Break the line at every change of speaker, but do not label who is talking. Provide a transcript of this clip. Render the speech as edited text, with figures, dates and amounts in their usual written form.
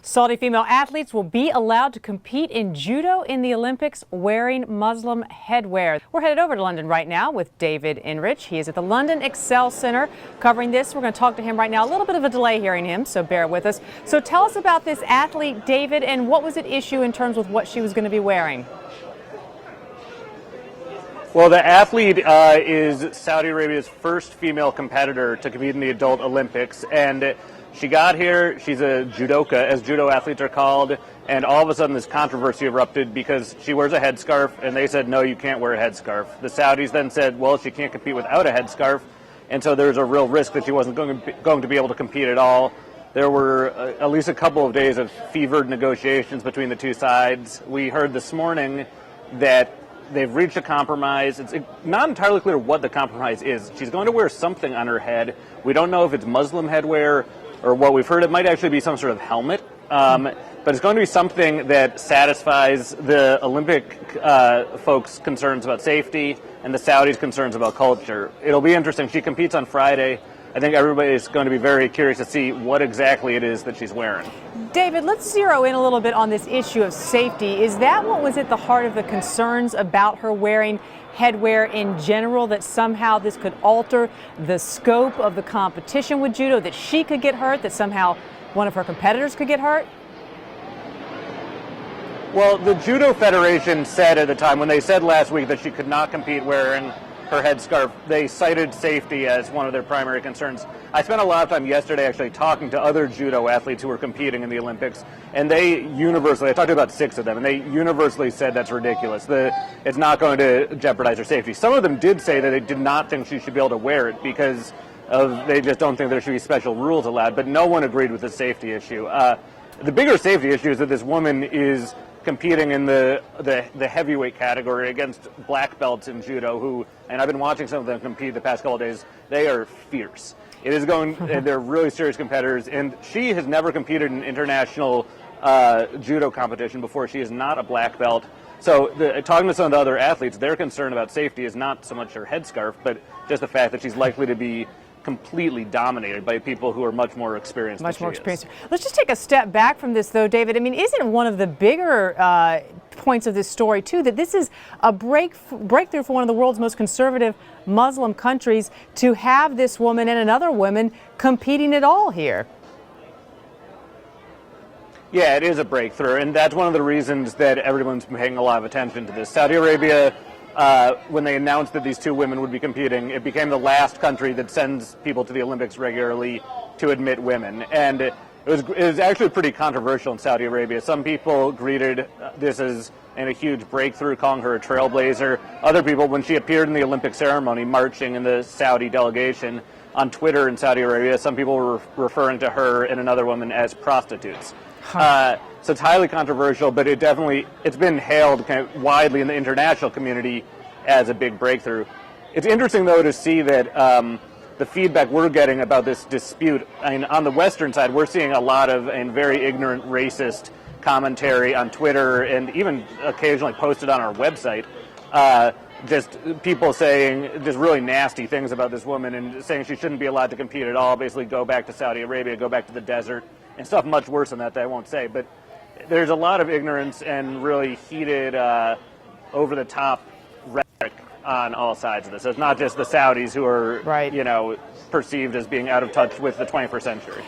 Saudi female athletes will be allowed to compete in judo in the Olympics wearing Muslim headwear. We're headed over to London right now with David Enrich. He is at the London Excel Center covering this. We're going to talk to him right now. A little bit of a delay hearing him, so bear with us. So tell us about this athlete, David, and what was at issue in terms with what she was going to be wearing?
Well, the athlete is Saudi Arabia's first female competitor to compete in the adult Olympics, and she got here. She's a judoka, as judo athletes are called, and all of a sudden this controversy erupted because she wears a headscarf, and they said, no, you can't wear a headscarf. The Saudis then said, well, she can't compete without a headscarf, and so there's a real risk that she wasn't going to be able to compete at all. There were at least a couple of days of fevered negotiations between the two sides. We heard this morning that they've reached a compromise. It's not entirely clear what the compromise is. She's going to wear something on her head. We don't know if it's Muslim headwear or what we've heard. It might actually be some sort of helmet. But it's going to be something that satisfies the Olympic folks' concerns about safety and the Saudis' concerns about culture. It'll be interesting. She competes on Friday. I think everybody's going to be very curious to see what exactly it is that she's wearing.
David, let's zero in a little bit on this issue of safety. Is that what was at the heart of the concerns about her wearing headwear in general, that somehow this could alter the scope of the competition with judo, that she could get hurt, that somehow one of her competitors could get hurt?
Well, the Judo Federation said at the time, when they said last week that she could not compete wearing her headscarf, they cited safety as one of their primary concerns. I spent a lot of time yesterday actually talking to other judo athletes who were competing in the Olympics, and they universally, I talked to about 6 of them, and they universally said that's ridiculous. It's not going to jeopardize her safety. Some of them did say that they did not think she should be able to wear it because they just don't think there should be special rules allowed, but no one agreed with the safety issue. The bigger safety issue is that this woman is competing in the heavyweight category against black belts in judo who, and I've been watching some of them compete the past couple of days, they are fierce. It is going, they're really serious competitors, and she has never competed in international judo competition before. She is not a black belt. So talking to some of the other athletes, their concern about safety is not so much her headscarf, but just the fact that she's likely to be completely dominated by people who are much more experienced.
Much more experienced. Let's just take a step back from this, though, David. I mean, isn't one of the bigger points of this story, too, that this is a breakthrough for one of the world's most conservative Muslim countries to have this woman and another woman competing at all here?
Yeah, it is a breakthrough, and that's one of the reasons that everyone's paying a lot of attention to this. Saudi Arabia, when they announced that these 2 women would be competing, it became the last country that sends people to the Olympics regularly to admit women. And it was actually pretty controversial in Saudi Arabia. Some people greeted this as a huge breakthrough, calling her a trailblazer. Other people, when she appeared in the Olympic ceremony marching in the Saudi delegation on Twitter in Saudi Arabia, some people were referring to her and another woman as prostitutes. So it's highly controversial, but it's been hailed kind of widely in the international community as a big breakthrough. It's interesting, though, to see that the feedback we're getting about this dispute, I mean, on the Western side, we're seeing a lot of very ignorant, racist commentary on Twitter and even occasionally posted on our website. Just people saying just really nasty things about this woman and saying she shouldn't be allowed to compete at all, basically go back to Saudi Arabia, go back to the desert, and stuff much worse than that I won't say. But there's a lot of ignorance and really heated, over-the-top rhetoric on all sides of this. So it's not just the Saudis who are, perceived as being out of touch with the 21st century.